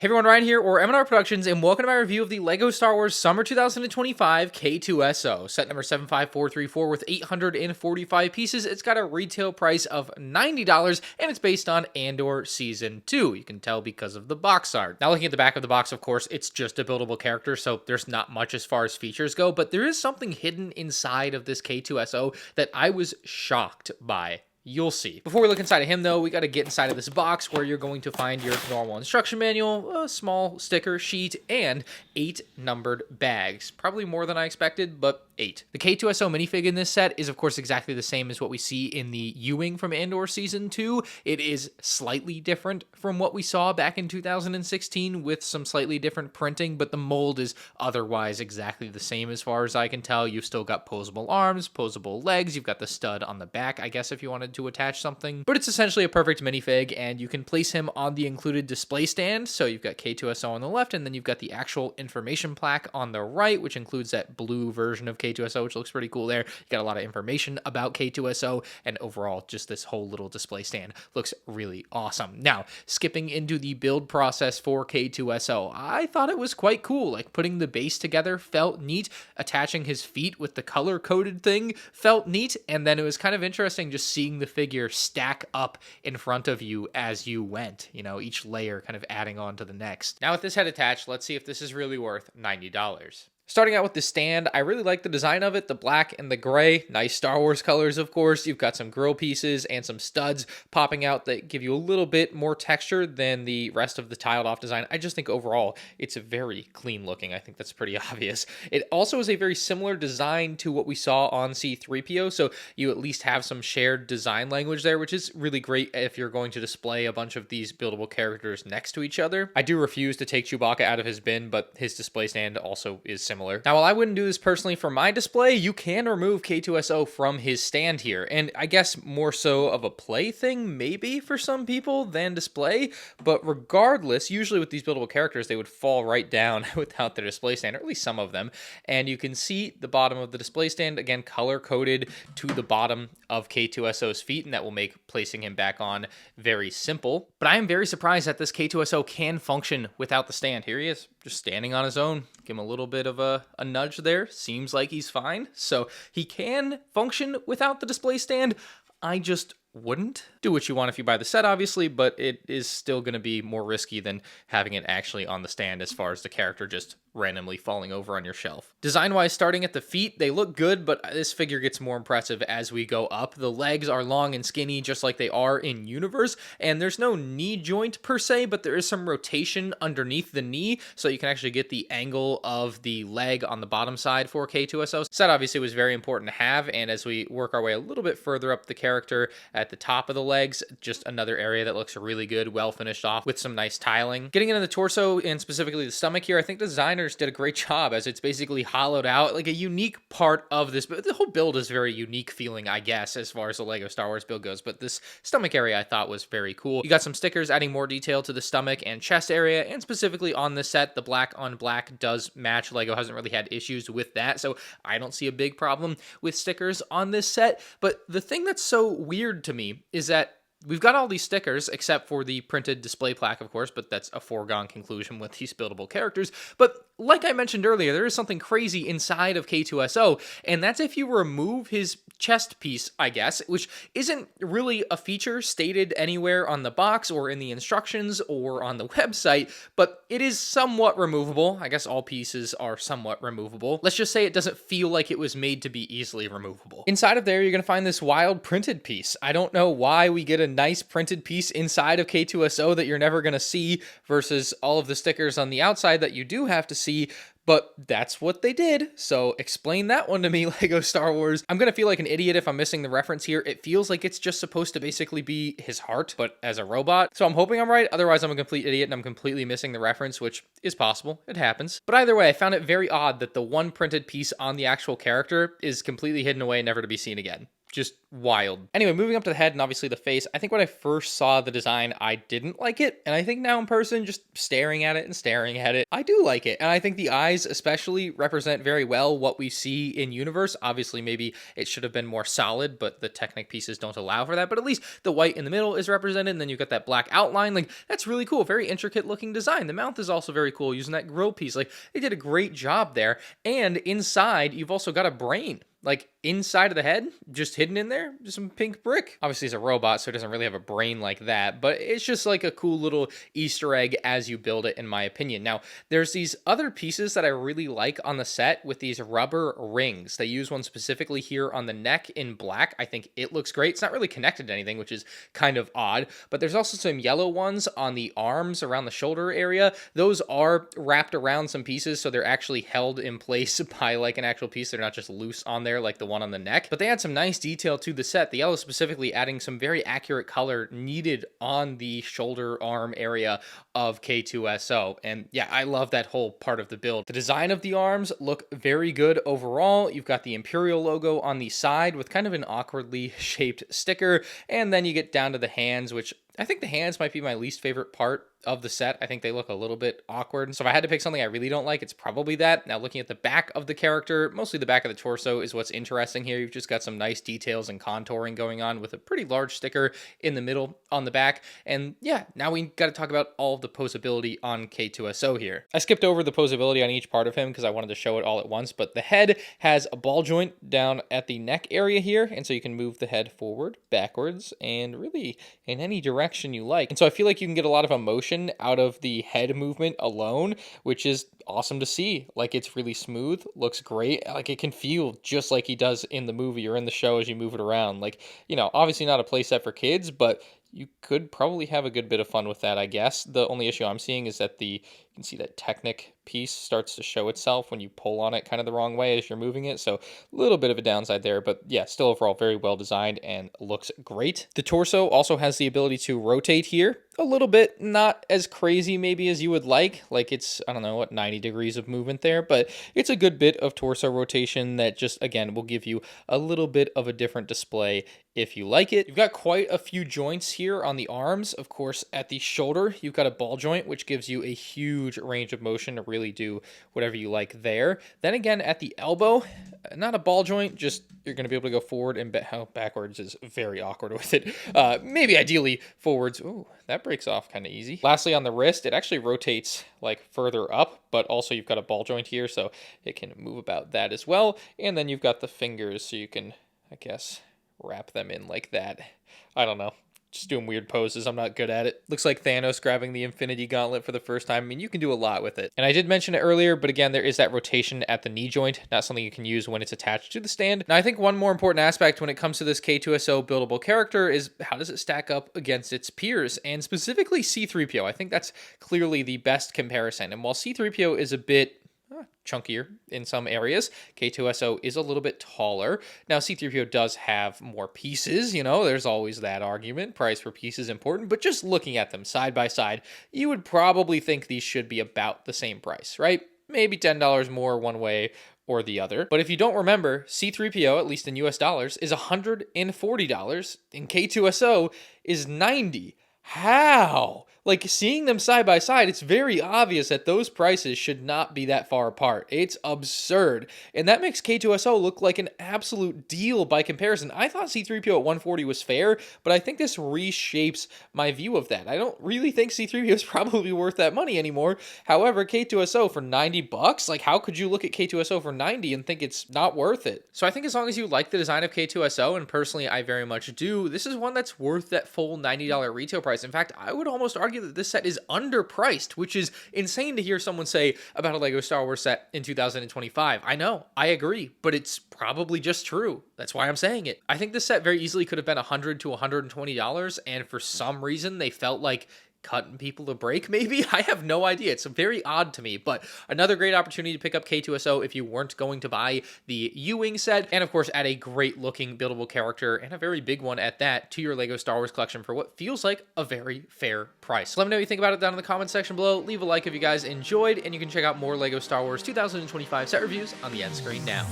Hey everyone, Ryan here, or MandRproductions, and welcome to my review of the LEGO Star Wars Summer 2025 K-2SO. Set number 75434 with 845 pieces. It's got a retail price of $90, and it's based on Andor Season 2. You can tell because of the box art. Now looking at the back of the box, of course, it's just a buildable character, so there's not much as far as features go, but there is something hidden inside of this K-2SO that I was shocked by. You'll see. Before we look inside of him, though, we got to get inside of this box where you're going to find your normal instruction manual, a small sticker sheet, and 8 numbered bags. Probably more than I expected, but 8. The K-2SO minifig in this set is, of course, exactly the same as what we see in the U-Wing from Andor Season 2. It is slightly different from what we saw back in 2016 with some slightly different printing, but the mold is otherwise exactly the same as far as I can tell. You've still got posable arms, posable legs, you've got the stud on the back, I guess, if you wanted to attach something, but it's essentially a perfect minifig, and you can place him on the included display stand. So you've got K-2SO on the left, and then you've got the actual information plaque on the right, which includes that blue version of K-2SO, which looks pretty cool there. You got a lot of information about K-2SO, and overall, just this whole little display stand looks really awesome. Now, skipping into the build process for K-2SO, I thought it was quite cool. Like, putting the base together felt neat, attaching his feet with the color-coded thing felt neat, and then it was kind of interesting just seeing the figure stack up in front of you as you went, you know, each layer kind of adding on to the next. Now with this head attached, let's see if this is really worth $90. Starting out with the stand, I really like the design of it, the black and the gray, nice Star Wars colors, of course. You've got some grill pieces and some studs popping out that give you a little bit more texture than the rest of the tiled off design. I just think overall, it's very clean looking. I think that's pretty obvious. It also is a very similar design to what we saw on C-3PO, so you at least have some shared design language there, which is really great if you're going to display a bunch of these buildable characters next to each other. I do refuse to take Chewbacca out of his bin, but his display stand also is similar. Now, while I wouldn't do this personally for my display, you can remove K-2SO from his stand here, and I guess more so of a play thing maybe for some people than display, but regardless, usually with these buildable characters, they would fall right down without their display stand, or at least some of them, and you can see the bottom of the display stand, again, color-coded to the bottom of K-2SO's feet, and that will make placing him back on very simple. But I am very surprised that this K-2SO can function without the stand. Here he is, just standing on his own. Give him a little bit of a nudge there. Seems like he's fine. So he can function without the display stand. I just wouldn't. Do what you want if you buy the set, obviously, but it is still going to be more risky than having it actually on the stand as far as the character just randomly falling over on your shelf. Design-wise, starting at the feet, they look good, but this figure gets more impressive as we go up. The legs are long and skinny, just like they are in Universe, and there's no knee joint per se, but there is some rotation underneath the knee, so you can actually get the angle of the leg on the bottom side for K-2SO. Set obviously was very important to have, and as we work our way a little bit further up the character at the top of the legs, just another area that looks really good, well finished off with some nice tiling. Getting into the torso and specifically the stomach here, I think the designers did a great job as it's basically hollowed out, like a unique part of this. But the whole build is very unique feeling, I guess, as far as the LEGO Star Wars build goes. But this stomach area I thought was very cool. You got some stickers adding more detail to the stomach and chest area, and specifically on this set, the black on black does match. LEGO hasn't really had issues with that, so I don't see a big problem with stickers on this set. But the thing that's so weird to me is that we've got all these stickers, except for the printed display plaque, of course, but that's a foregone conclusion with these buildable characters. But like I mentioned earlier, there is something crazy inside of K-2SO, and that's if you remove his chest piece, I guess, which isn't really a feature stated anywhere on the box or in the instructions or on the website, but it is somewhat removable. I guess all pieces are somewhat removable. Let's just say it doesn't feel like it was made to be easily removable. Inside of there, you're going to find this wild printed piece. I don't know why we get a nice printed piece inside of K-2SO that you're never going to see versus all of the stickers on the outside that you do have to see, but that's what they did. So explain that one to me, LEGO Star Wars. I'm going to feel like an idiot if I'm missing the reference here. It feels like it's just supposed to basically be his heart, but as a robot. So I'm hoping I'm right. Otherwise, I'm a complete idiot and I'm completely missing the reference, which is possible. It happens. But either way, I found it very odd that the one printed piece on the actual character is completely hidden away, never to be seen again. just wild. Anyway, moving up to the head and obviously the face, I think when I first saw the design, I didn't like it. And I think now in person, just staring at it, I do like it. And I think the eyes especially represent very well what we see in universe. Obviously, maybe it should have been more solid, but the Technic pieces don't allow for that. But at least the white in the middle is represented. And then you've got that black outline. Like, that's really cool. Very intricate looking design. The mouth is also very cool using that grill piece. Like, they did a great job there. And inside, you've also got a brain. Like, inside of the head, just hidden in there, just some pink brick. Obviously, it's a robot, so it doesn't really have a brain like that, but it's just like a cool little Easter egg as you build it, in my opinion. Now, there's these other pieces that I really like on the set with these rubber rings. They use one specifically here on the neck in black. I think it looks great. It's not really connected to anything, which is kind of odd, but there's also some yellow ones on the arms around the shoulder area. Those are wrapped around some pieces, so they're actually held in place by like an actual piece. They're not just loose on there like the one on the neck, but they add some nice detail to the set. The yellow specifically adding some very accurate color needed on the shoulder arm area of K-2SO. And yeah, I love that whole part of the build. The design of the arms look very good overall. You've got the Imperial logo on the side with kind of an awkwardly shaped sticker. And then you get down to the hands, which I think the hands might be my least favorite part of the set. I think they look a little bit awkward. So if I had to pick something I really don't like, it's probably that. Now, looking at the back of the character, mostly the back of the torso is what's interesting here. You've just got some nice details and contouring going on with a pretty large sticker in the middle on the back. And yeah, now we got to talk about all of the posability on K-2SO here. I skipped over the posability on each part of him because I wanted to show it all at once, but the head has a ball joint down at the neck area here. And so you can move the head forward, backwards, and really in any direction you like. And so I feel like you can get a lot of emotion out of the head movement alone, which is awesome to see. Like, it's really smooth, looks great. Like, it can feel just like he does in the movie or in the show as you move it around. Like, you know, obviously not a playset for kids, but you could probably have a good bit of fun with that, I guess. The only issue I'm seeing is that you can see that Technic piece starts to show itself when you pull on it kind of the wrong way as you're moving it. So a little bit of a downside there, but yeah, still overall very well designed and looks great. The torso also has the ability to rotate here a little bit, not as crazy maybe as you would like. Like, it's, I don't know, what, 90 degrees of movement there, but it's a good bit of torso rotation that just, again, will give you a little bit of a different display if you like it. You've got quite a few joints here on the arms. Of course, at the shoulder, you've got a ball joint, which gives you a huge range of motion to really do whatever you like there. Then again, at the elbow, not a ball joint, just you're going to be able to go forward and backwards is very awkward with it. Maybe ideally forwards. Ooh, that breaks off kind of easy. Lastly, on the wrist, it actually rotates like further up, but also you've got a ball joint here, so it can move about that as well. And then you've got the fingers, so you can, I guess, wrap them in like that. I don't know. Just doing weird poses. I'm not good at it. Looks like Thanos grabbing the Infinity Gauntlet for the first time. I mean, you can do a lot with it. And I did mention it earlier, but again, there is that rotation at the knee joint, not something you can use when it's attached to the stand. Now, I think one more important aspect when it comes to this K-2SO buildable character is how does it stack up against its peers, and specifically C-3PO. I think that's clearly the best comparison. And while C-3PO is a bit chunkier in some areas, K-2SO is a little bit taller. Now, C-3PO does have more pieces, you know, there's always that argument. Price per piece is important, but just looking at them side by side, you would probably think these should be about the same price, right? Maybe $10 more one way or the other. But if you don't remember, C-3PO, at least in US dollars, is $140, and K-2SO is $90. How? Like, seeing them side by side, it's very obvious that those prices should not be that far apart. It's absurd. And that makes K-2SO look like an absolute deal by comparison. I thought C-3PO at 140 was fair, but I think this reshapes my view of that. I don't really think C-3PO is probably worth that money anymore. However, K-2SO for $90, like, how could you look at K-2SO for $90 and think it's not worth it? So I think as long as you like the design of K-2SO, and personally I very much do, this is one that's worth that full $90 retail price. In fact, I would almost argue that this set is underpriced, which is insane to hear someone say about a LEGO Star Wars set in 2025. I know, I agree, but it's probably just true. That's why I'm saying it. I think this set very easily could have been $100 to $120, and for some reason they felt like cutting people a break, maybe? I have no idea. It's very odd to me, but another great opportunity to pick up K-2SO if you weren't going to buy the U-Wing set, and of course add a great looking buildable character, and a very big one at that, to your LEGO Star Wars collection for what feels like a very fair price. So let me know what you think about it down in the comment section below. Leave a like if you guys enjoyed, and you can check out more LEGO Star Wars 2025 set reviews on the end screen now.